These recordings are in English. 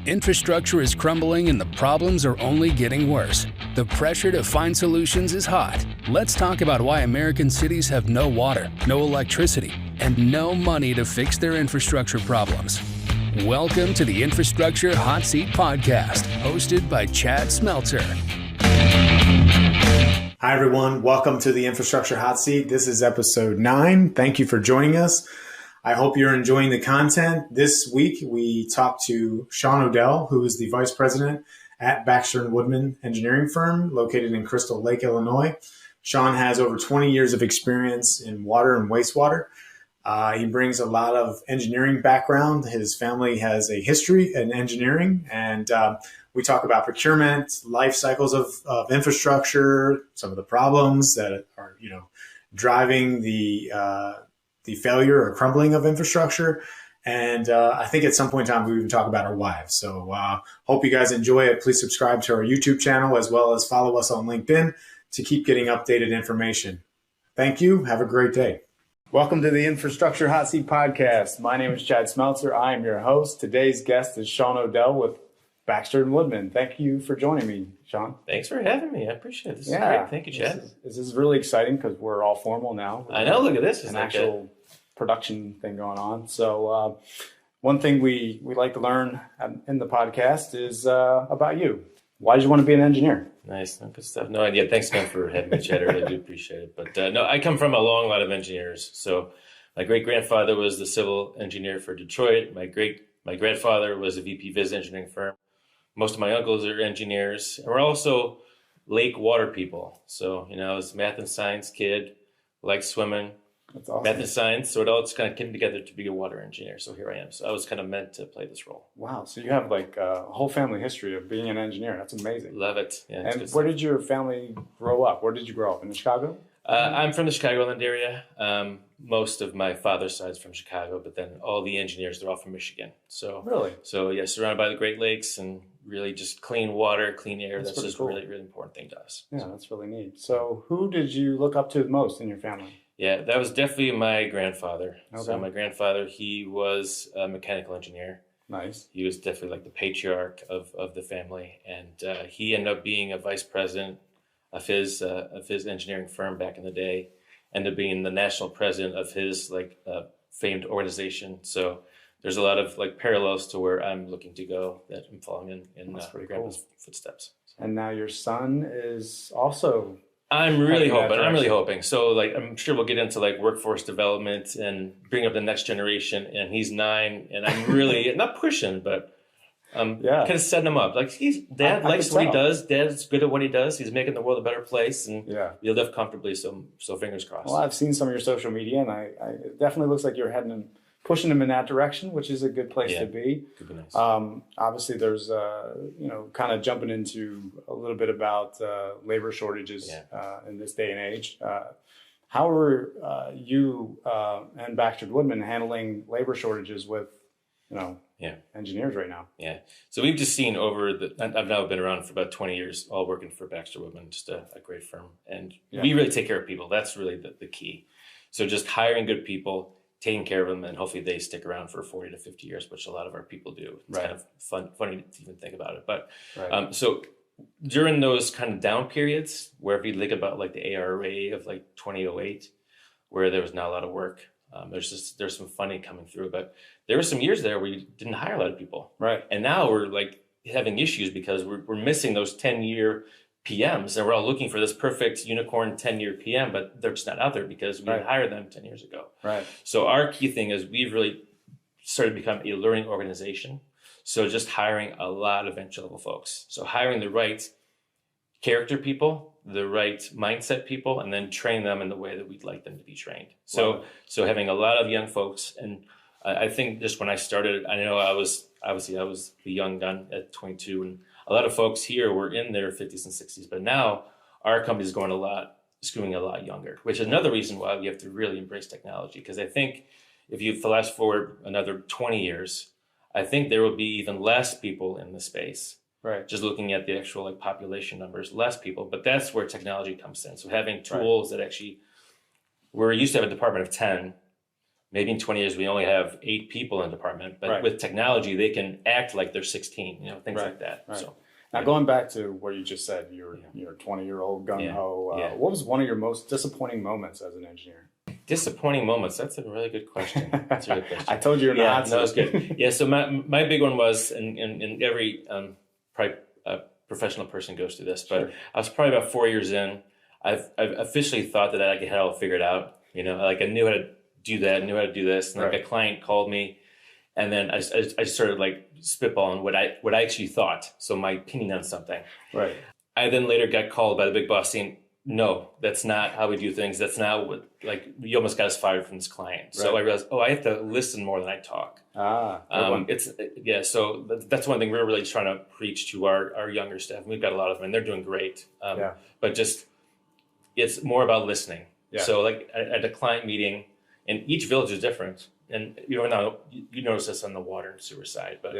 Infrastructure is crumbling and the problems are only getting worse. The pressure to find solutions is hot. Let's talk about why American cities have no water, no electricity, and no money to fix their infrastructure problems. Welcome to the Infrastructure Hot Seat Podcast, hosted by Chad Smeltzer. Hi, everyone. Welcome to the Infrastructure Hot Seat. This is episode 9. Thank you for joining us. I hope you're enjoying the content. This week, we talked to Sean Odell, who is the vice president at Baxter Woodman engineering firm located in Crystal Lake, Illinois. Sean has over 20 years of experience in water and wastewater. He brings a lot of engineering background. His family has a history in engineering, and we talk about procurement, life cycles of infrastructure, some of the problems that are, driving the failure or crumbling of infrastructure. And I think at some point in time, we even talk about our wives. So hope you guys enjoy it. Please subscribe to our YouTube channel as well as follow us on LinkedIn to keep getting updated information. Thank you. Have a great day. Welcome to the Infrastructure Hot Seat Podcast. My name is Chad Smeltzer. I am your host. Today's guest is Sean Odell with Baxter Woodman. Thank you for joining me, Sean. Thanks for having me. I appreciate it. This is great. Thank you, Chad. This is really exciting because we're all formal now. I know. Look at this. It's an actual production thing going on. So one thing we like to learn in the podcast is about you. Why did you want to be an engineer? Nice. Good stuff. No idea. Thanks, man, for having me, Chad. I really do appreciate it. But no, I come from a long line of engineers. So my great-grandfather was the civil engineer for Detroit. My grandfather was a VP Viz engineering firm. Most of my uncles are engineers. And we're also lake water people. So, I was a math and science kid, liked swimming. That's awesome. Math and science. So it all just kind of came together to be a water engineer. So here I am. So I was kind of meant to play this role. Wow. So you have like a whole family history of being an engineer. That's amazing. Love it. Yeah, and where did your family grow up? Where did you grow up? In Chicago? I'm from the Chicagoland area. Most of my father's side is from Chicago, but then all the engineers, they're all from Michigan. So really? So yeah, surrounded by the Great Lakes and really just clean water, clean air. That's just cool. Really, really important thing to us. Yeah, that's really neat. So who did you look up to the most in your family? Yeah, that was definitely my grandfather. Okay. So my grandfather, he was a mechanical engineer. Nice. He was definitely like the patriarch of the family. And he ended up being a vice president of his engineering firm back in the day, ended up being the national president of his famed organization. So there's a lot of parallels to where I'm looking to go that I'm following in grandpa's footsteps. So. And now your son is also. I'm really hoping. So I'm sure we'll get into workforce development and bring up the next generation. And he's 9, and I'm really not pushing, but kind of setting him up. Dad likes what he does. Dad's good at what he does. He's making the world a better place, and you'll live comfortably. So fingers crossed. Well, I've seen some of your social media, and it definitely looks like you're pushing him in that direction, which is a good place to be. Could be nice. Obviously, there's kind of jumping into a little bit about labor shortages in this day and age. How are you and Baxter Woodman handling labor shortages with engineers right now? Yeah. So we've just seen I've now been around for about 20 years, all working for Baxter Woodman, just a great firm. And we really take care of people. That's really the key. So just hiring good people, taking care of them, and hopefully they stick around for 40 to 50 years, which a lot of our people do. It's kind of funny to even think about it. But so during those kind of down periods, where if you think about the ARA of 2008, where there was not a lot of work, there's some funding coming through, but there were some years there where you didn't hire a lot of people. Right. And now we're having issues because we're missing those 10-year PMs, and we're all looking for this perfect unicorn 10-year PM, but they're just not out there because we didn't hire them 10 years ago. Right. So our key thing is we've really started to become a learning organization. So just hiring a lot of entry-level folks. So hiring the right character people, the right mindset people, and then train them in the way that we'd like them to be trained. So having a lot of young folks, and I think just when I started, I know I was the young gun at 22, and a lot of folks here were in their 50s and 60s, but now our company is skewing a lot younger, which is another reason why we have to really embrace technology. Because I think if you flash forward another 20 years, I think there will be even less people in the space. Right. Just looking at the actual population numbers, less people, but that's where technology comes in. So having tools that actually, where we used to have a department of 10, maybe in 20 years we only have 8 people in the department, but with technology they can act like they're 16, things like that. Right. So now going back to what you just said, you're 20-year-old gung-ho. What was one of your most disappointing moments as an engineer? Disappointing moments. That's a really good question. That's a really good question. I told you you're not. No, it's good. Yeah. So my big one was, and every probably professional person goes through this, but I was probably about 4 years in. I've officially thought that I had it all figured out. Like I knew how to do that, knew how to do this. And like a client called me, and then I started like spitballing what I actually thought. So my opinion on something. Right. I then later got called by the big boss saying, no, that's not how we do things. That's not what, like, you almost got us fired from this client. So I realized, I have to listen more than I talk. So that's one thing we're really trying to preach to our younger staff. And we've got a lot of them and they're doing great. But just, it's more about listening. So like at a client meeting, and each village is different. And you notice this on the water and sewer side, but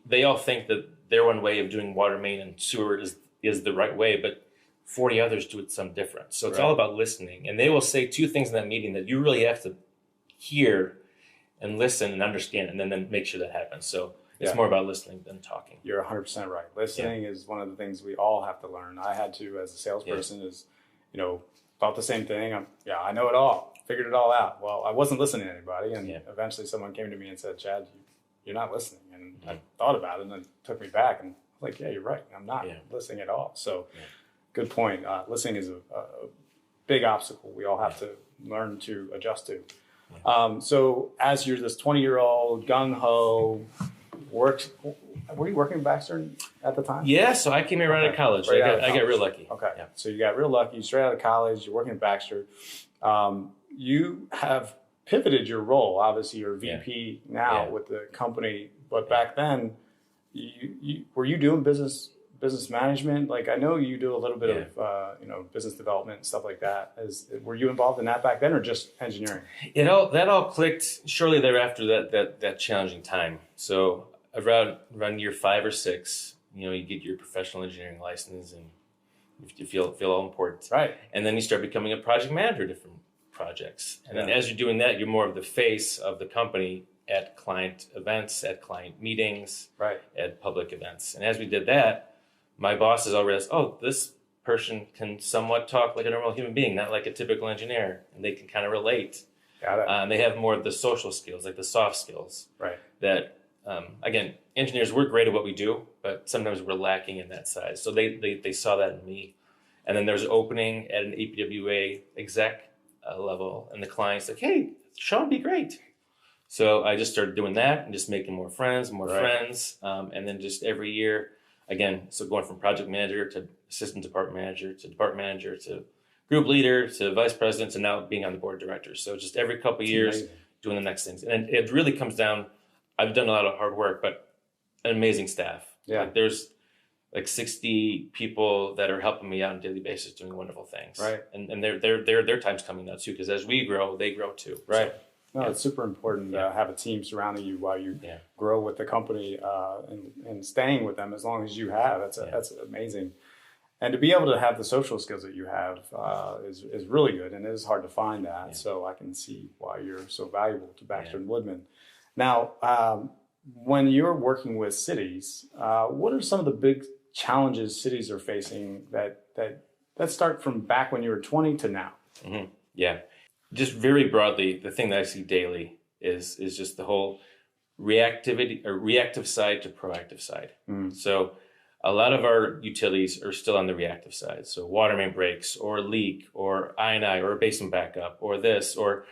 they all think that their one way of doing water main and sewer is the right way, but 40 others do it some different. So it's all about listening. And they will say 2 things in that meeting that you really have to hear and listen and understand, and then make sure that happens. So it's more about listening than talking. You're 100% right. Listening is one of the things we all have to learn. I had to, as a salesperson, thought the same thing. I know it all, figured it all out. Well, I wasn't listening to anybody. And eventually someone came to me and said, Chad, you're not listening. And I thought about it, and it took me back. And I was like, yeah, you're right. I'm not listening at all. So good point. Listening is a big obstacle we all have to learn to adjust to. So as you're this 20-year-old gung-ho, were you working at Baxter at the time? Yeah, so I came here right out of college. I got real lucky. Okay, so you got real lucky, straight out of college, you're working at Baxter. You have pivoted your role. Obviously, you're VP now with the company, but back then, were you doing business management? Like, I know you do a little bit of business development and stuff like that. Were you involved in that back then, or just engineering? That all clicked shortly thereafter that challenging time. So around year 5 or 6, you get your professional engineering license and you feel all important. Right. And then you start becoming a project manager of different projects. And then as you're doing that, you're more of the face of the company at client events, at client meetings, at public events. And as we did that, my bosses all realized, this person can somewhat talk like a normal human being, not like a typical engineer, and they can kind of relate. Got it. And they have more of the social skills, like the soft skills. Right. That, again, engineers, we're great at what we do, but sometimes we're lacking in that side. So they saw that in me. And then there's an opening at an APWA exec level, and the client's like, hey, Sean would be great. So I just started doing that and just making more friends. And then just every year, again, so going from project manager to assistant department manager to group leader to vice president to now being on the board of directors. So just every couple of years doing the next things. And it really comes down, I've done a lot of hard work, but an amazing staff. Yeah. Like there's like 60 people that are helping me out on a daily basis doing wonderful things. Right. And their time's coming now too, because as we grow, they grow too. Right. So, no, it's super important to have a team surrounding you while you grow with the company and staying with them as long as you have. That's amazing. And to be able to have the social skills that you have is really good, and it is hard to find that. Yeah. So I can see why you're so valuable to Baxter Woodman. Now, when you're working with cities, what are some of the big challenges cities are facing that start from back when you were 20 to now? Mm-hmm. Yeah. Just very broadly, the thing that I see daily is just the whole reactive side to proactive side. Mm. So a lot of our utilities are still on the reactive side. So water main breaks or leak or I&I or a basement backup or this, or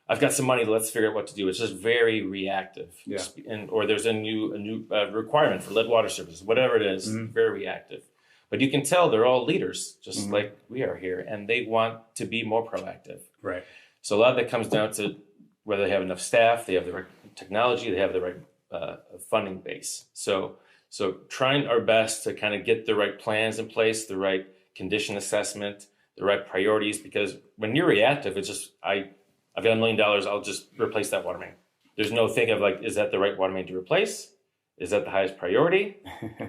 I've got some money, let's figure out what to do. It's just very reactive. Yeah. Or there's a new requirement for lead water services, whatever it is, very reactive. But you can tell they're all leaders, just like we are here, and they want to be more proactive. Right. So a lot of that comes down to whether they have enough staff, they have the right technology, they have the right funding base. So trying our best to kind of get the right plans in place, the right condition assessment, the right priorities, because when you're reactive, it's just, I've got $1 million, I'll just replace that water main. There's no think of like, is that the right water main to replace? Is that the highest priority?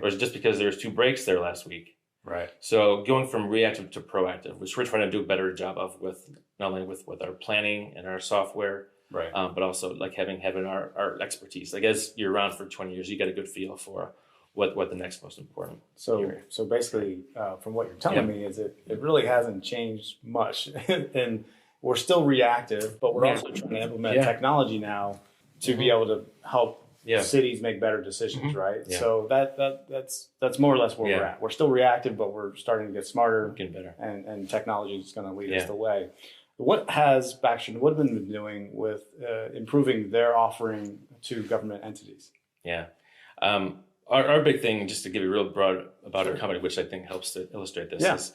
Or is it just because there's 2 breaks there last week? Right. So going from reactive to proactive, which we're trying to do a better job of with not only with our planning and our software, Right. But also like having our expertise. Like as you're around for 20 years, you get a good feel for what the next most important. So basically, from what you're telling me, is it really hasn't changed much, and we're still reactive, but we're also trying to implement technology now to be able to help cities make better decisions, right? Yeah. So that's more or less where we're at. We're still reactive, but we're starting to get smarter, getting better, and technology is going to lead us the way. What has Baxter Woodman been doing with improving their offering to government entities? Yeah. Our big thing, just to give you real broad about our company, which I think helps to illustrate this, is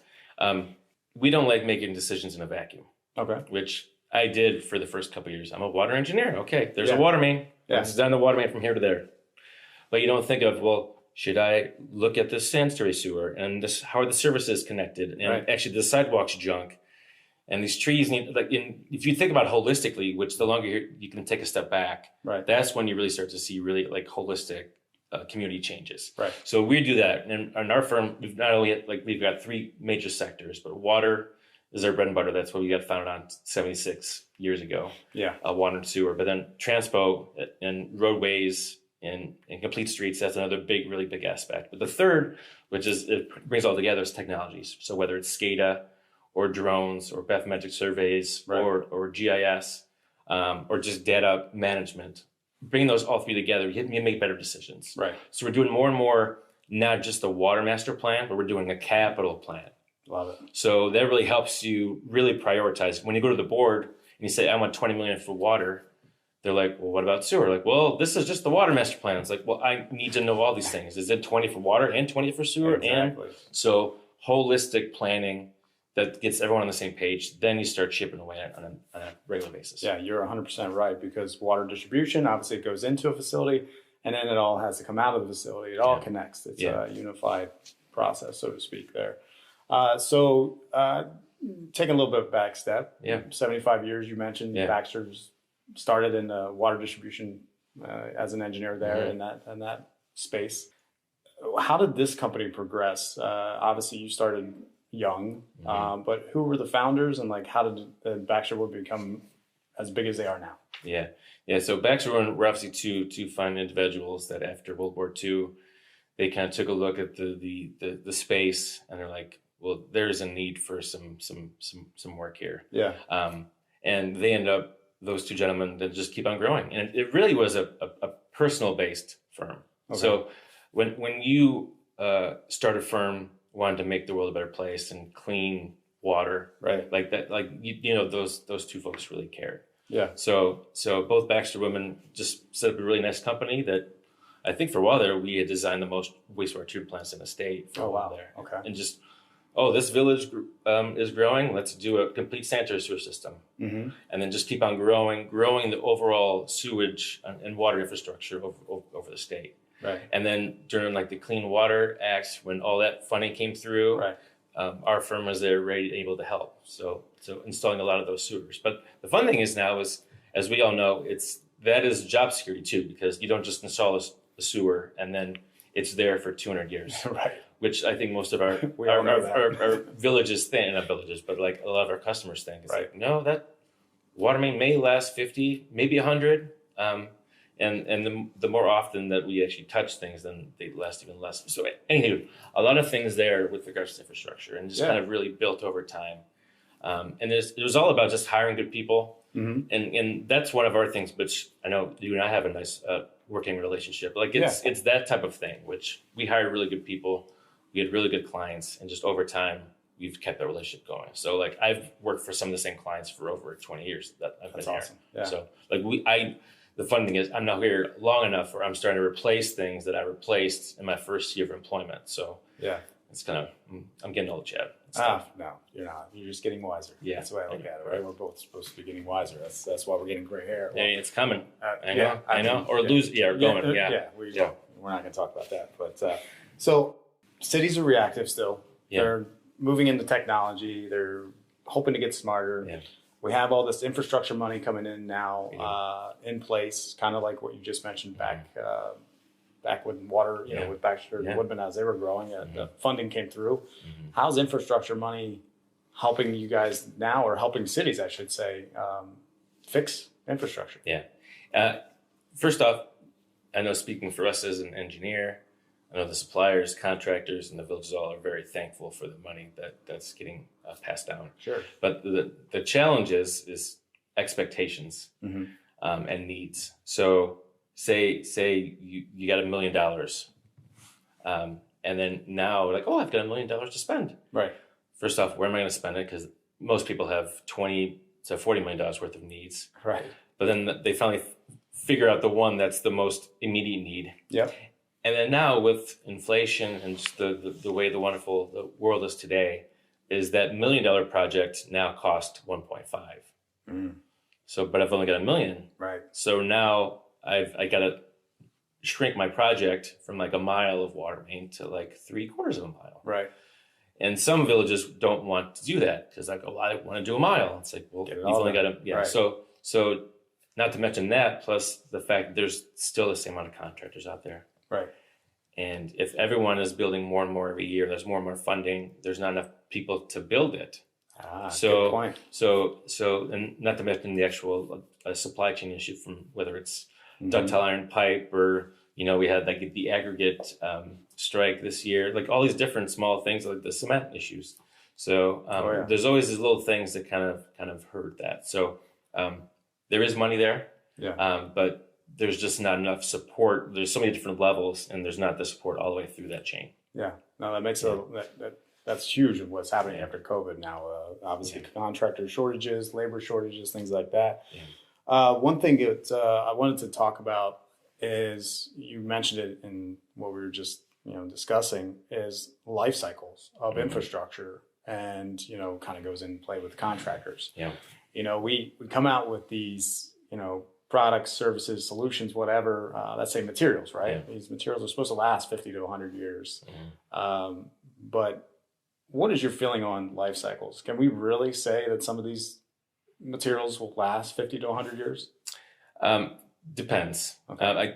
we don't like making decisions in a vacuum. Okay. Which I did for the first couple of years. I'm a water engineer. Okay, there's a water main. Let's design the water main from here to there. But you don't think of, well, should I look at this sanitary sewer and this? How are the services connected? And actually, the sidewalks junk, and these trees need if you think about it holistically, which the longer you can take a step back, that's when you really start to see really like holistic community changes. Right. So we do that, and in our firm, we've not only we've got 3 major sectors, but water is our bread and butter. That's what we got founded on 76 years ago. Yeah. Water and sewer, but then transpo and roadways and complete streets. That's another really big aspect. But the third, which it brings all together, is technologies. So whether it's SCADA or drones or bathymetric surveys or GIS or just data management. Bringing those all 3 together, you make better decisions. Right. So we're doing more and more, not just a water master plan, but we're doing a capital plan. Love it. So that really helps you really prioritize. When you go to the board and you say, I want $20 million for water, they're like, well, what about sewer? Like, well, this is just the water master plan. It's like, well, I need to know all these things. Is it 20 for water and 20 for sewer? Exactly. And so holistic planning that gets everyone on the same page, then you start chipping away on a regular basis. Yeah, you're 100% right, because water distribution, obviously it goes into a facility and then it all has to come out of the facility. It all connects. It's a unified process, so to speak there. Taking a little bit back step, 75 years, you mentioned Baxter's started in water distribution as an engineer there in that space. How did this company progress? Obviously you started young, but who were the founders, and like how did Baxter Woodman become as big as they are now? Yeah. So Baxter Woodman were obviously two fine individuals that after World War II, they kind of took a look at the space, and they're like, well, there's a need for some work here. Yeah. And they end up, those 2 gentlemen, that just keep on growing, and it really was a personal based firm. Okay. So when you start a firm wanted to make the world a better place and clean water, right? Like that, like you know, those 2 folks really cared. Yeah. So both Baxter Woodman just set up a really nice company that I think for a while there we had designed the most wastewater treatment plants in the state. For a while there. Okay. And just this village is growing. Let's do a complete sanitary sewer system, and then just keep on growing the overall sewage and water infrastructure over the state. Right. And then during like the Clean Water Act, when all that funding came through, our firm was there ready, able to help. So installing a lot of those sewers. But the fun thing is now is, as we all know, that is job security too, because you don't just install a sewer and then it's there for 200 years. Right. Which I think most of our villages think, not villages, but like a lot of our customers think. It's like, no, that water main may last 50, maybe 100. And the more often that we actually touch things, then they last even less. So anywho, a lot of things there with regards to infrastructure, and just kind of really built over time. And it was all about just hiring good people. And that's one of our things, which I know you and I have a nice working relationship. Like it's that type of thing, which we hire really good people. We had really good clients, and just over time, we've kept that relationship going. So like I've worked for some of the same clients for over 20 years that I've been here. Yeah. So like the fun thing is I'm now here long enough where I'm starting to replace things that I replaced in my first year of employment. So it's kind of, I'm getting old, Chad. No, you're not. You're just getting wiser. Yeah. That's the way I look at it, right? We're both supposed to be getting wiser. That's why we're getting gray hair. Well, it's coming. I know. Or lose, or going. We're not going to talk about that. But so cities are reactive still. Yeah. They're moving into technology. They're hoping to get smarter. Yeah. We have all this infrastructure money coming in now in place, kind of like what you just mentioned back with water, with Baxter Woodman as they were growing. The funding came through. How's infrastructure money helping you guys now, or helping cities, I should say, fix infrastructure? Yeah. First off, I know speaking for us as an engineer, I know the suppliers, contractors, and the villages all are very thankful for the money that's getting passed down. Sure. But the challenge is expectations and needs. So say you got $1 million, and then now like, oh, I've got $1 million to spend. Right. First off, where am I going to spend it? Because most people have $20 to $40 million worth of needs. Right. But then they finally figure out the one that's the most immediate need. Yep. And then now with inflation and just the way the world is today, is that $1 million project now cost 1.5. So, but I've only got $1 million. Right. So now I got to shrink my project from like a mile of water main to like 3/4 of a mile. Right. And some villages don't want to do that because like, oh, I want to do a mile. It's like, well, you've only got to, yeah. Right. So not to mention that, plus the fact there's still the same amount of contractors out there. Right. And if everyone is building more and more every year, there's more and more funding, there's not enough people to build it. Good point. So, and not to mention the actual supply chain issue from whether it's ductile iron pipe or, we had like the aggregate strike this year, like all these different small things like the cement issues. So there's always these little things that kind of hurt that. So there is money there, but there's just not enough support. There's so many different levels, and there's not the support all the way through that chain. Yeah, no, that makes that's huge of what's happening after COVID now. Obviously, contractor shortages, labor shortages, things like that. Yeah. One thing that I wanted to talk about is you mentioned it in what we were just discussing is life cycles of infrastructure, and kind of goes in play with contractors. Yeah, we come out with these products, services, solutions, whatever, let's say materials, right? Yeah. These materials are supposed to last 50 to 100 years. But what is your feeling on life cycles? Can we really say that some of these materials will last 50 to 100 years? Depends. Okay.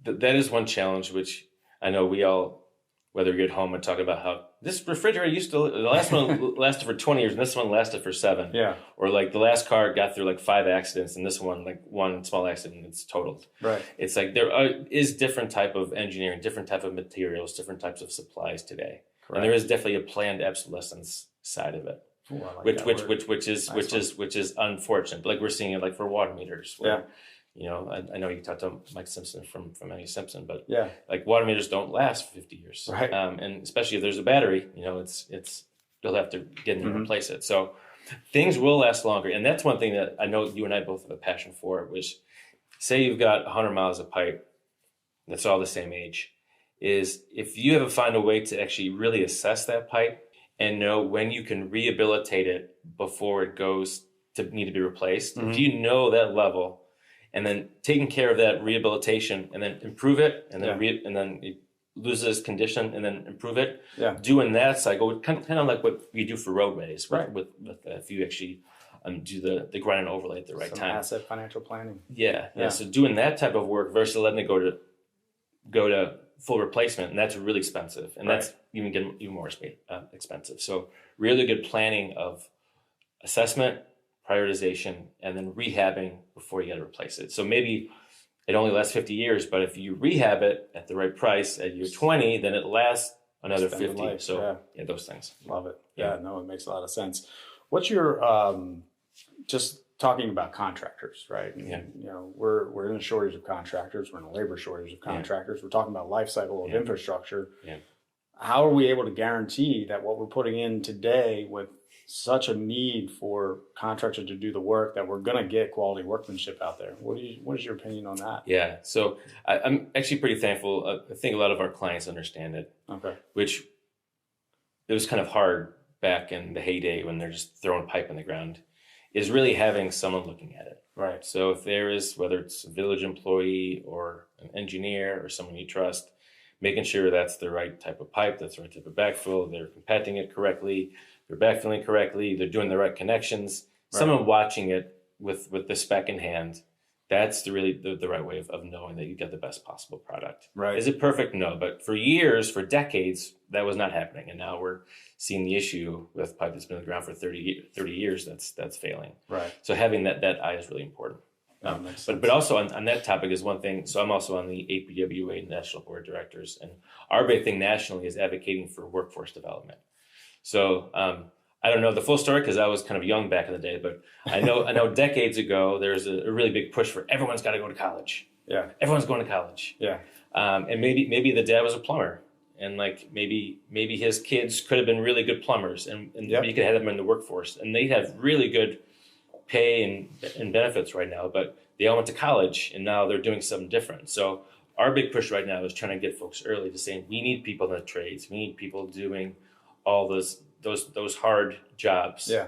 That is one challenge, which I know we all, whether we get home and talk about how this refrigerator the last one lasted for 20 years and this one lasted for 7. Yeah. Or like the last car got through like 5 accidents and this one, like one small accident, and it's totaled. Right. It's like there is different type of engineering, different type of materials, different types of supplies today. Correct. And there is definitely a planned obsolescence side of it. Ooh, I like which is unfortunate. Like we're seeing it like for water meters. Where, I know you talked to Mike Simpson from ME Simpson, but like water meters don't last for 50 years. Right. And especially if there's a battery, it's you'll have to get in and replace it. So things will last longer. And that's one thing that I know you and I both have a passion for, which say you've got 100 miles of pipe that's all the same age, is if you ever find a way to actually really assess that pipe and know when you can rehabilitate it before it goes to need to be replaced, if you know that level, and then taking care of that rehabilitation and then improve it, and then and then it loses condition and then improve it. Yeah. Doing that cycle, kind of like what we do for roadways, with if you actually do the grind and overlay at the right time. Asset financial planning. Yeah. So doing that type of work versus letting it go to full replacement, and that's really expensive, and that's even more expensive. So really good planning of assessment, prioritization, and then rehabbing before you got to replace it. So maybe it only lasts 50 years, but if you rehab it at the right price at year 20, then it lasts another 50. Life. So those things. Love it. Yeah, no, it makes a lot of sense. What's your, just talking about contractors, right? And, we're in a shortage of contractors. We're in a labor shortage of contractors. We're talking about life cycle of infrastructure. Yeah. How are we able to guarantee that what we're putting in today with such a need for contractors to do the work, that we're going to get quality workmanship out there? What is your opinion on that? Yeah, so I'm actually pretty thankful. I think a lot of our clients understand it. Okay. Which it was kind of hard back in the heyday when they're just throwing pipe in the ground, is really having someone looking at it. Right. So if there is, whether it's a village employee or an engineer or someone you trust, making sure that's the right type of pipe, that's the right type of backfill, they're compacting it correctly, they're backfilling correctly, they're doing the right connections. Right. Someone watching it with the spec in hand, that's the right way of knowing that you get the best possible product. Right. Is it perfect? No, but for years, for decades, that was not happening. And now we're seeing the issue with pipe that's been on the ground for 30 years, that's failing. Right. So having that eye is really important. But also on that topic is one thing. So I'm also on the APWA National Board of Directors, and our big thing nationally is advocating for workforce development. So I don't know the full story because I was kind of young back in the day, but I know decades ago there's a really big push for everyone's got to go to college. Yeah, everyone's going to college. Yeah, and maybe the dad was a plumber, and like maybe his kids could have been really good plumbers, and you could have them in the workforce, and they have really good pay and benefits right now, but they all went to college and now they're doing something different. So our big push right now is trying to get folks early to saying we need people in the trades, we need people doing all those hard jobs. Yeah.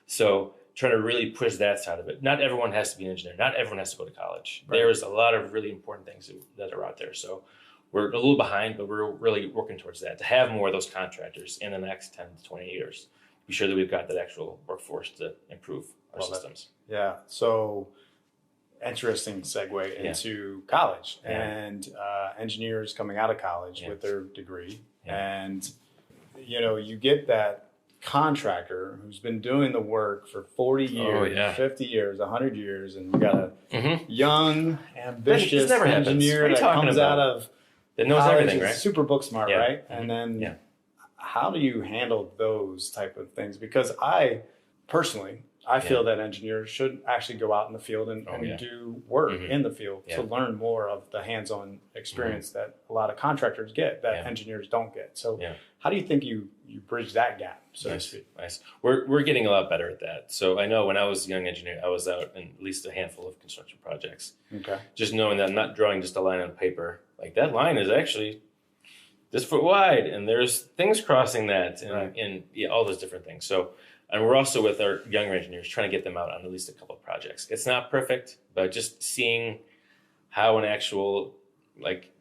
So trying to really push that side of it. Not everyone has to be an engineer. Not everyone has to go to college. Right. There's a lot of really important things that are out there. So we're a little behind, but we're really working towards that, to have more of those contractors in the next 10 to 20 years. Be sure that we've got that actual workforce to improve our systems. Yeah. So interesting segue into college and engineers coming out of college with their degree. Yeah. And, you get that contractor who's been doing the work for 40 years, 50 years, 100 years, and you got a young, ambitious engineer that comes out of that knows everything, right? Super book smart, right? And then how do you handle those type of things? Because I feel that engineers should actually go out in the field and do work in the field to learn more of the hands-on experience that a lot of contractors get that engineers don't get. So how do you think you bridge that gap, so to speak? Nice. We're getting a lot better at that. So I know when I was a young engineer, I was out in at least a handful of construction projects. Okay. Just knowing that I'm not drawing just a line on paper. Like that line is actually this foot wide and there's things crossing that and all those different things. So, and we're also with our younger engineers trying to get them out on at least a couple of projects. It's not perfect, but just seeing how an actual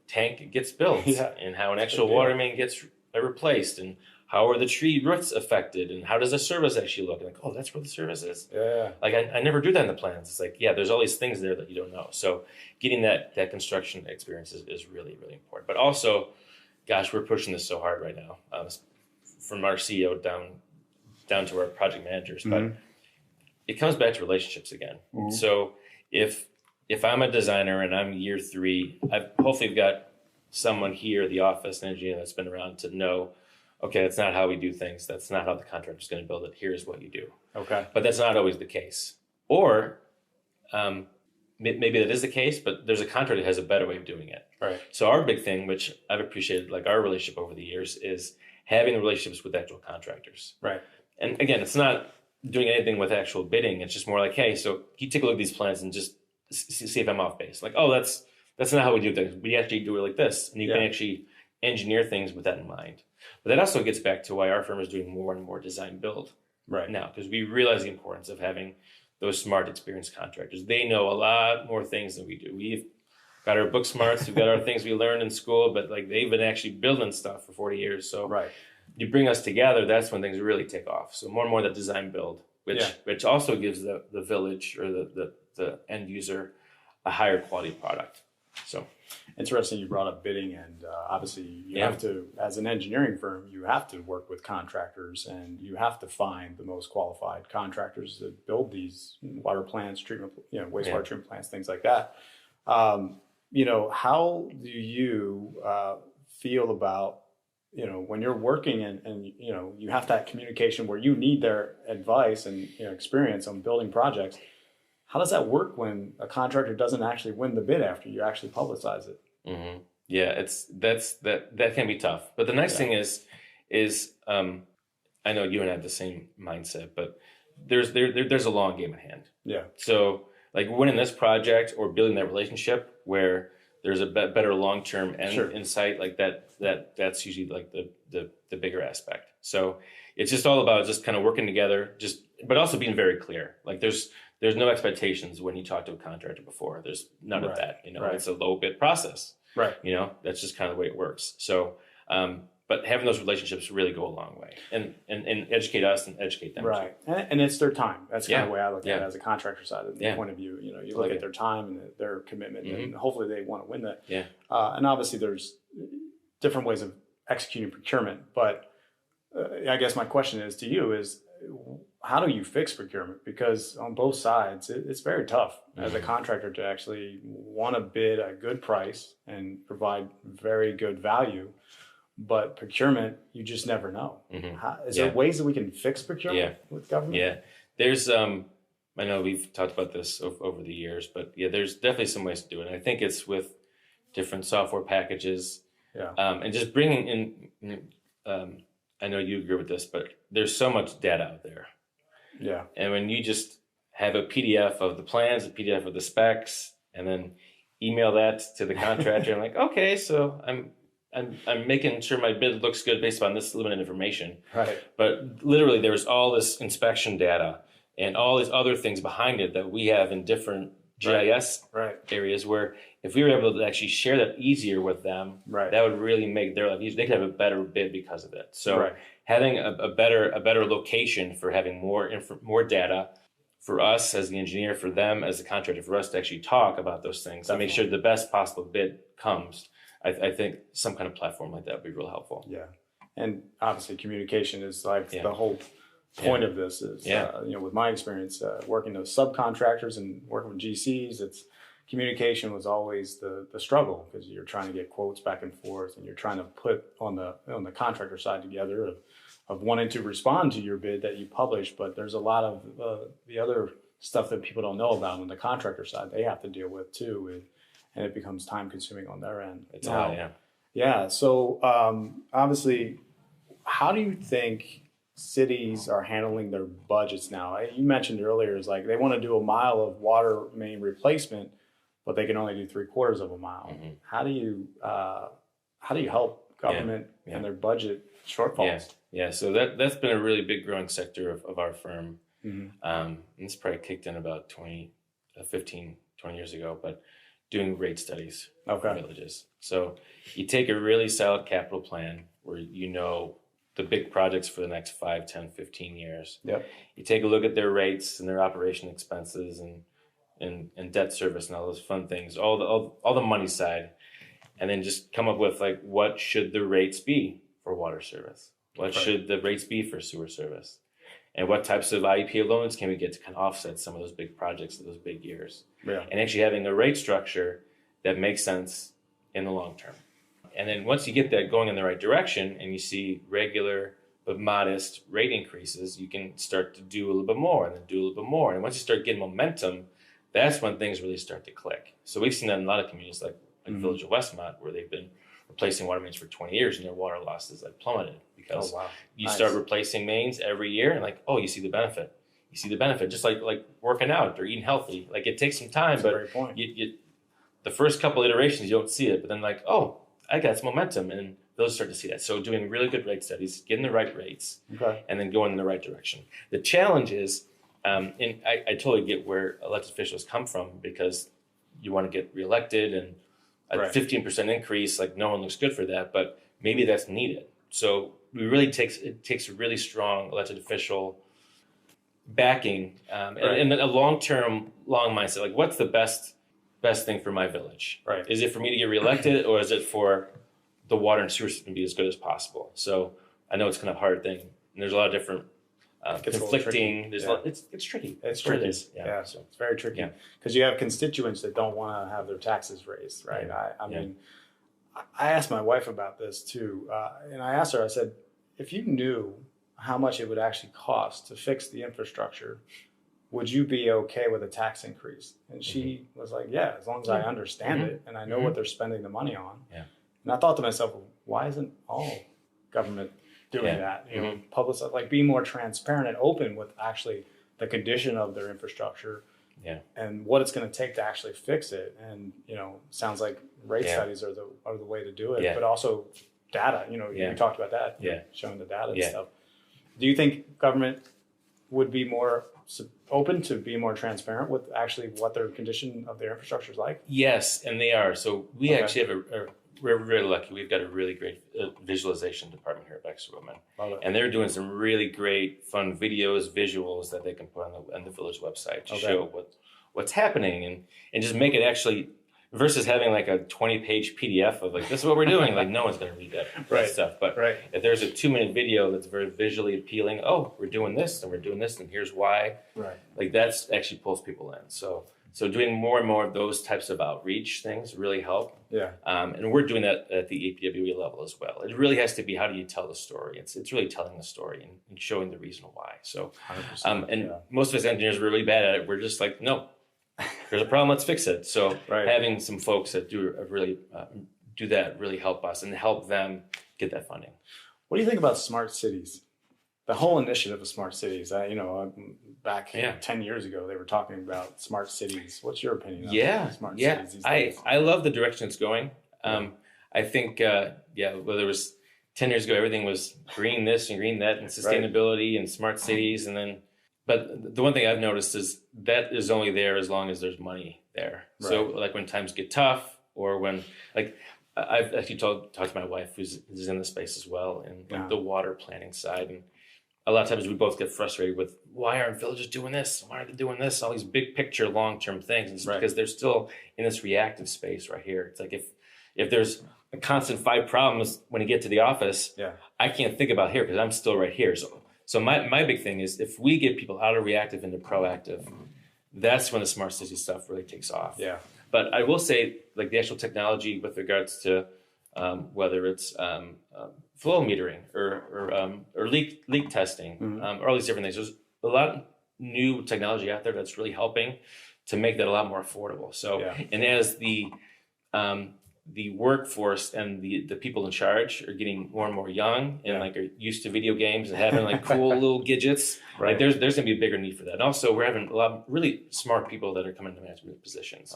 tank gets built and how an actual water main gets replaced and how are the tree roots affected and how does the service actually look? And that's where the service is. Yeah. I never do that in the plans. It's there's all these things there that you don't know. So getting that construction experience is really, really important. But also, gosh, we're pushing this so hard right now, from our CEO down to our project managers, but it comes back to relationships again. So if I'm a designer and I'm year 3, I've hopefully got someone here at the office, an engineer that's been around to know, okay, that's not how we do things. That's not how the contractor's going to build it. Here's what you do. Okay. But that's not always the case. Or maybe that is the case, but there's a contractor that has a better way of doing it. Right. So our big thing, which I've appreciated, our relationship over the years, is having the relationships with actual contractors. Right. And again, it's not doing anything with actual bidding. It's just more like, hey, so you take a look at these plans and just see if I'm off base. That's not how we do things. We actually do it like this. And you can actually engineer things with that in mind. But that also gets back to why our firm is doing more and more design build now, because we realize the importance of having those smart, experienced contractors. They know a lot more things than we do. We've got our book smarts, we've got our things we learned in school, but they've been actually building stuff for 40 years. So you bring us together, that's when things really take off. So more and more that design build, which also gives the village or the end user a higher quality product. So interesting you brought up bidding, and obviously you have to, as an engineering firm, you have to work with contractors and you have to find the most qualified contractors to build these water plants, wastewater treatment plants, things like that. How do you feel about, when you're working and you have that communication where you need their advice and experience on building projects? How does that work when a contractor doesn't actually win the bid after you actually publicize it? Mm-hmm. Yeah, that can be tough. But the nice thing is I know you and I have the same mindset, but there's a long game at hand. Yeah. So winning this project or building that relationship where there's a better long-term insight, that's usually the bigger aspect. So it's just all about just kind of working together, but also being very clear. There's no expectations when you talk to a contractor before. There's none of that. It's a low bid process. Right. That's just kind of the way it works. So, but having those relationships really go a long way, and educate us and educate them. Right. And it's their time. That's kind of the way I look at it as a contractor side of the point of view. You look at their time and their commitment, and hopefully they want to win that. Yeah. And obviously there's different ways of executing procurement, but I guess my question is to you is, how do you fix procurement? Because on both sides, it's very tough as a contractor to actually want to bid a good price and provide very good value. But procurement, you just never know. Is there ways that we can fix procurement with government? Yeah, there's, I know we've talked about this over the years, but there's definitely some ways to do it. And I think it's with different software packages and just bringing in, I know you agree with this, but there's so much data out there. Yeah. And when you just have a PDF of the plans, a PDF of the specs, and then email that to the contractor, I'm like, okay, so I'm making sure my bid looks good based on this limited information. Right. But literally there's all this inspection data and all these other things behind it that we have in different GIS areas where if we were able to actually share that easier with them, that would really make their life easier. They could have a better bid because of it. So having a better location for having more data for us as the engineer, for them as the contractor, for us to actually talk about those things and make sure the best possible bid comes. I think some kind of platform like that would be real helpful. Yeah. And obviously communication is like the whole point of this is, with my experience working with subcontractors and working with GCs, communication was always the struggle because you're trying to get quotes back and forth and you're trying to put on the contractor side together of wanting to respond to your bid that you publish. But there's a lot of the other stuff that people don't know about on the contractor side they have to deal with too. And it becomes time consuming on their end. It's high, yeah. So obviously, how do you think cities are handling their budgets now? You mentioned earlier is like they want to do a mile of water main replacement, but they can only do 3/4 of a mile. How do you help government and their budget shortfalls? Yeah. So that's been a really big growing sector of our firm. And it's probably kicked in about 20 years ago, but doing rate studies for villages. So you take a really solid capital plan where you know the big projects for the next 5, 10, 15 years. Yep. You take a look at their rates and their operation expenses and debt service and all those fun things, all the money side, and then just come up with like what should the rates be for water service? What should the rates be for sewer service? And what types of IEP loans can we get to kind of offset some of those big projects in those big years? Yeah. And actually having a rate structure that makes sense in the long term. And then once you get that going in the right direction and you see regular but modest rate increases, you can start to do a little bit more and then do a little bit more. And once you start getting momentum, that's when things really start to click. So we've seen that in a lot of communities like Village of Westmont, where they've been replacing water mains for 20 years and their water loss is like plummeted because you start replacing mains every year and like, you see the benefit. You see the benefit, just like working out or eating healthy. Like it takes some time, but you the first couple iterations, you don't see it, but then like, I got some momentum, and those start to see that. So doing really good rate studies, getting the right rates, and then going in the right direction. The challenge is, and I totally get where elected officials come from because you want to get reelected and a 15% increase, like no one looks good for that, but maybe that's needed. So it takes a really strong elected official backing and a long mindset. Like, what's the best thing for my village? Right. Is it for me to get reelected, or is it for the water and sewer system to be as good as possible? So I know it's kind of a hard thing, and there's a lot of different conflicting. There's it's tricky. It's tricky. Yeah. So it's very tricky because you have constituents that don't want to have their taxes raised, right? I mean, I asked my wife about this too, and I asked her. I said, if you knew how much it would actually cost to fix the infrastructure, would you be okay with a tax increase? And she was like, yeah, as long as I understand it and I know what they're spending the money on. Yeah. And I thought to myself, well, why isn't all government doing that? You know, publicize, like be more transparent and open with actually the condition of their infrastructure and what it's going to take to actually fix it. And, sounds like rate studies are the way to do it, but also data, you talked about that, showing the data and stuff. Do you think government would be more open to be more transparent with actually what their condition of their infrastructure is like? Yes, and they are. So we actually have we're really lucky. We've got a really great visualization department here at Baxter Woodman. And they're doing some really great fun videos, visuals that they can put on the village website to show what's happening and just make it actually versus having like a 20-page PDF of like, this is what we're doing. Like no one's going to read that stuff. But if there's a 2-minute video that's very visually appealing, oh, we're doing this and we're doing this and here's why. Right. Like that's actually pulls people in. So doing more and more of those types of outreach things really help. Yeah. And we're doing that at the APWE level as well. It really has to be, how do you tell the story? It's really telling the story and showing the reason why. So, most of us engineers are really bad at it. We're just like, no, there's a problem, let's fix it. So having some folks that do that really help us and help them get that funding. What do you think about smart cities? The whole initiative of smart cities, back 10 years ago, they were talking about smart cities. What's your opinion on smart cities these days? I love the direction it's going. I think, whether it was 10 years ago, everything was green this and green that and sustainability and smart cities. But the one thing I've noticed is that is only there as long as there's money there. Right. So like when times get tough or when, like, I've actually talked to my wife who's in the space as well and the water planning side. And a lot of times we both get frustrated with, why aren't villages doing this? Why aren't they doing this? All these big picture, long-term things. And it's because they're still in this reactive space right here. It's like if there's a constant 5 problems when you get to the office, I can't think about here because I'm still right here. So my big thing is if we get people out of reactive into proactive, that's when the smart city stuff really takes off. Yeah. But I will say, like the actual technology with regards to whether it's flow metering or leak testing, or all these different things. There's a lot of new technology out there that's really helping to make that a lot more affordable. So, and as the workforce and the people in charge are getting more and more young and like are used to video games and having like cool little gadgets, like there's going to be a bigger need for that. And also we're having a lot of really smart people that are coming to management positions.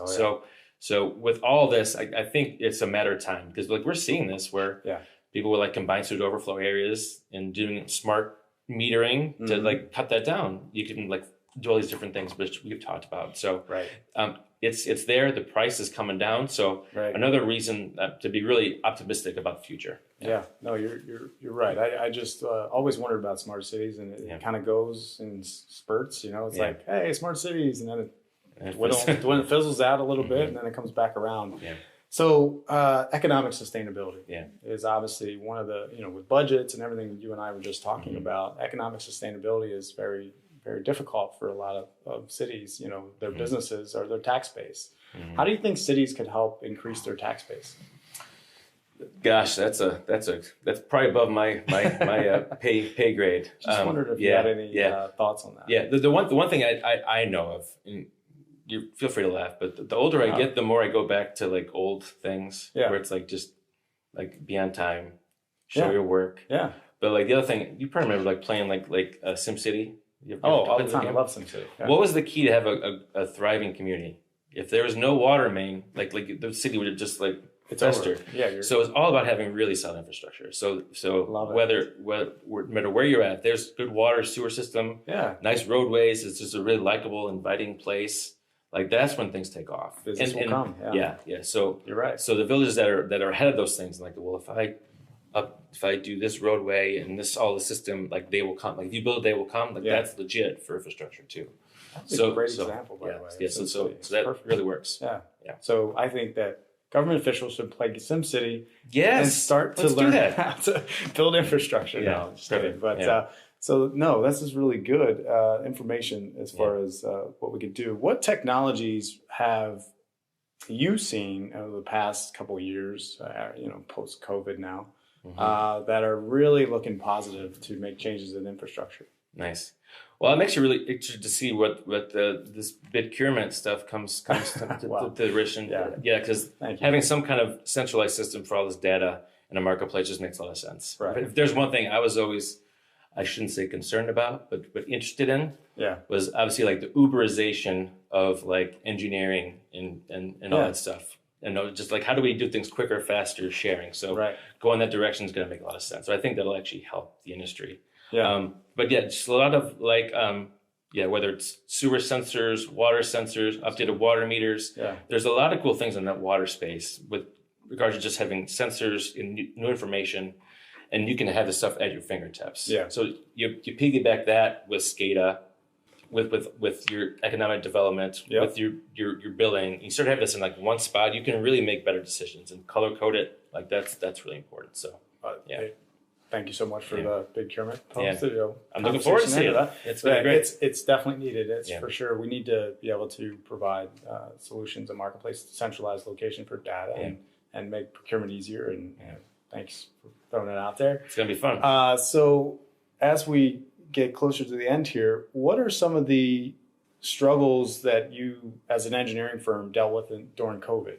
So with all this, I think it's a matter of time because like we're seeing this where people with like combined sewer overflow areas and doing smart metering to like cut that down. You can like do all these different things, which we've talked about. So it's there. The price is coming down. So another reason to be really optimistic about the future. Yeah, no, you're right. I just always wondered about smart cities, and it kind of goes in spurts. You know, it's like, hey, smart cities, and then it fizzles out a little bit, and then it comes back around. Yeah. So economic sustainability is obviously one of the, with budgets and everything you and I were just talking about. Economic sustainability is very, very difficult for a lot of cities. Their businesses or their tax base. How do you think cities could help increase their tax base? Gosh, that's probably above my pay grade. Just wondered if you had any thoughts on that. Yeah, the one thing I know of, and you feel free to laugh, but the older I get, the more I go back to like old things where it's like just like be on time, show your work. Yeah. But like the other thing, you probably remember like playing like SimCity. All the time. I love SimCity. Yeah. What was the key to have a thriving community? If there was no water main, like the city would have just like festered. Yeah. So it's all about having really solid infrastructure. So no matter where you're at, there's good water, sewer system. Yeah. Nice roadways. It's just a really likable, inviting place. Like that's when things take off. Business will come. Yeah. So you're right. So the villages that are ahead of those things, like, well, if I do this roadway and all the system, like they will come. Like if you build, they will come. Like that's legit for infrastructure too. That's a great example, by the way. Yeah. So that perfect. Really works. Yeah. So I think that government officials should play SimCity. And start to learn how to build infrastructure. Yeah. No, just kidding. But so no, this is really good information as far as what we could do. What technologies have you seen over the past couple of years? Post COVID now. That are really looking positive to make changes in infrastructure. Nice. Well, I'm actually really interested to see what this procurement stuff comes to fruition. Yeah, because having some kind of centralized system for all this data in a marketplace just makes a lot of sense. Right. But if there's one thing I shouldn't say concerned about, but interested in, was obviously like the Uberization of like engineering and all that stuff. And just like, how do we do things quicker, faster, sharing? So go in that direction is going to make a lot of sense. So I think that'll actually help the industry. Yeah. But just a lot of like, whether it's sewer sensors, water sensors, updated water meters. Yeah. There's a lot of cool things in that water space with regards to just having sensors and new information, and you can have this stuff at your fingertips. Yeah. So you piggyback that with SCADA with your economic development, with your billing, you sort of have this in like one spot. You can really make better decisions and color code it. Like that's really important. So Hey, thank you so much for the big procurement. I'm looking forward to seeing it. It's been great. It's definitely needed. It's for sure. We need to be able to provide solutions, a marketplace, centralized location for data, and make procurement easier. And thanks for throwing it out there. It's gonna be fun. So as we get closer to the end here, what are some of the struggles that you, as an engineering firm, dealt with during COVID?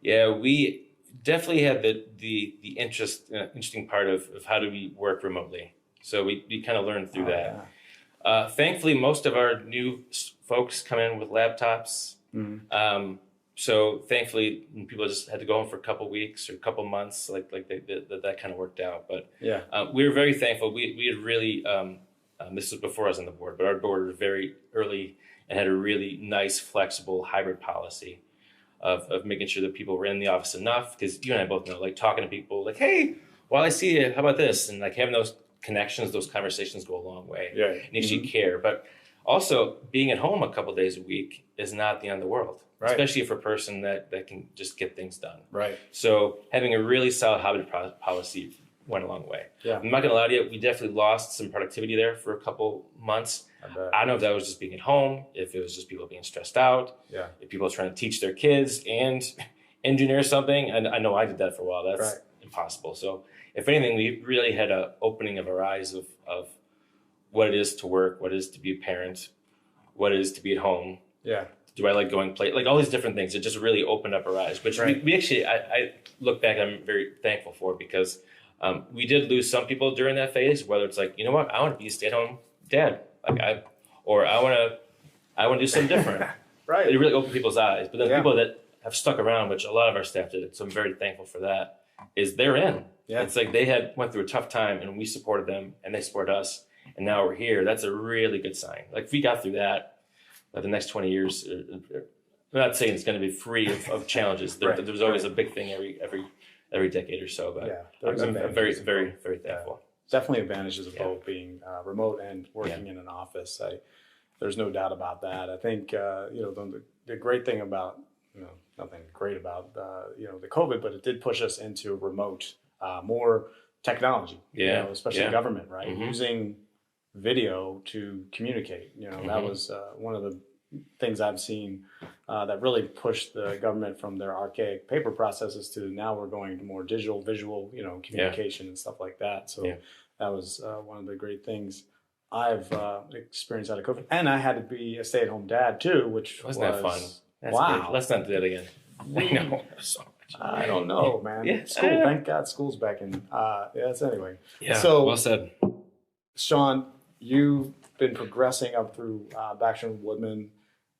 Yeah, we definitely had the interesting part of how do we work remotely. So we kind of learned through that. Yeah. Thankfully, most of our new folks come in with laptops. Mm-hmm. So thankfully, people just had to go home for a couple weeks or a couple months, that kind of worked out. But we were very thankful. We had really, this was before I was on the board, but our board was very early and had a really nice, flexible hybrid policy of making sure that people were in the office enough. Because you and I both know, like talking to people, like, hey, while I see you, how about this? And like having those connections, those conversations go a long way. Yeah. It makes you care. But also being at home a couple of days a week is not the end of the world. Right. Especially for a person that can just get things done. Right. So having a really solid hybrid policy went a long way. Yeah. I'm not going to lie to you, we definitely lost some productivity there for a couple months. I don't know if that was just being at home, if it was just people being stressed out, if people are trying to teach their kids and engineer something. And I know I did that for a while. That's impossible. So if anything, we really had an opening of our eyes of what it is to work, what it is to be a parent, what it is to be at home. Yeah. Do I like going play? Like all these different things. It just really opened up our eyes, which we actually, I look back, I'm very thankful for because we did lose some people during that phase, whether it's like, you know what, I want to be a stay-at-home dad. Like I want to do something different. Right. It really opened people's eyes. But then people that have stuck around, which a lot of our staff did, so I'm very thankful for that, is they're in. Yeah. It's like they went through a tough time and we supported them and they support us. And now we're here. That's a really good sign. Like if we got through that, the next 20 years, I'm not saying it's going to be free of challenges. There's always a big thing every decade or so, but I'm very, very, very thankful. Definitely advantages of both being remote and working in an office. There's no doubt about that. I think the great thing about nothing great about the COVID, but it did push us into remote, more technology. Especially government, right? Mm-hmm. Using video to communicate. That was one of the things I've seen that really pushed the government from their archaic paper processes to now we're going to more digital, visual, communication and stuff like that. So that was one of the great things I've experienced out of COVID. And I had to be a stay-at-home dad too, which wasn't that fun? Wow. Good. Let's not do that again. I know. So much. I don't know, man. Yeah. School. Thank God school's back in. Anyway. Yeah. So well said. Sean, you've been progressing up through Baxter Woodman.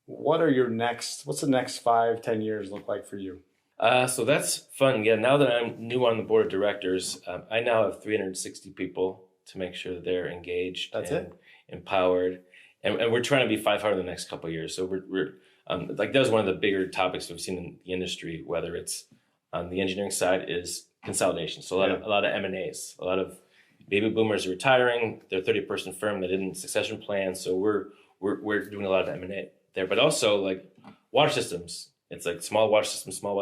What's the next 5-10 years look like for you? So that's fun. Yeah. Now that I'm new on the board of directors, I now have 360 people to make sure that they're engaged. That's and empowered. And we're trying to be 500 in the next couple of years. So we're that was one of the bigger topics we've seen in the industry, whether it's on the engineering side is consolidation. So a lot of M&As, a lot of baby boomers are retiring. They're a 30-person firm that didn't succession plan. So we're doing a lot of M&A there, but also like water systems. It's like small water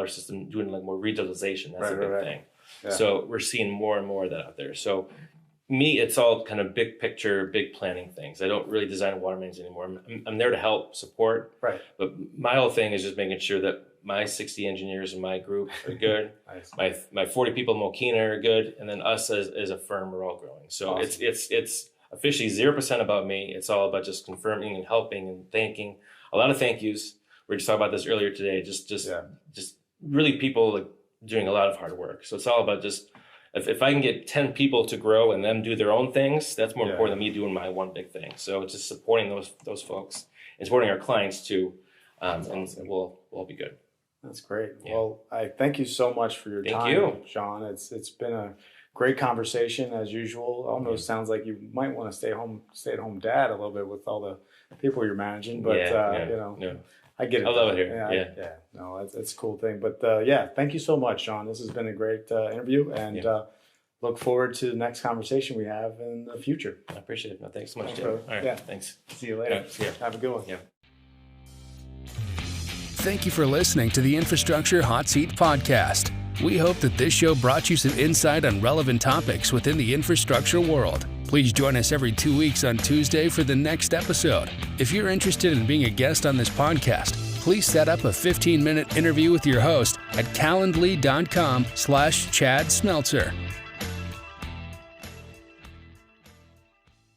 system doing like more regionalization. That's a big thing. Yeah. So we're seeing more and more of that out there. So me, it's all kind of big picture, big planning things. I don't really design water mains anymore. I'm there to help support. Right. But my whole thing is just making sure that my 60 engineers in my group are good. Nice. My 40 people in Mokina are good. And then us as a firm, we're all growing. So awesome. It's officially 0% about me. It's all about just confirming and helping and thanking. A lot of thank yous. We were just talking about this earlier today. Just really people like doing a lot of hard work. So it's all about just, if I can get 10 people to grow and them do their own things, that's more important than me doing my one big thing. So it's just supporting those folks and supporting our clients too. And we'll all be good. That's great. Yeah. Well, I thank you so much for your time, Sean. It's been a great conversation as usual. Almost sounds like you might want to stay at home dad a little bit with all the people you're managing, but I get it. I love it here. No, it's a cool thing. But thank you so much, Sean. This has been a great interview, and look forward to the next conversation we have in the future. I appreciate it. No, thanks so much, Thanks, Jim. All brother. right. Yeah. Thanks. See you later. Yeah, see ya. Have a good one. Yeah. Thank you for listening to the Infrastructure Hot Seat podcast. We hope that this show brought you some insight on relevant topics within the infrastructure world. Please join us every 2 weeks on Tuesday for the next episode. If you're interested in being a guest on this podcast, please set up a 15-minute interview with your host at calendly.com/Chad Smeltzer.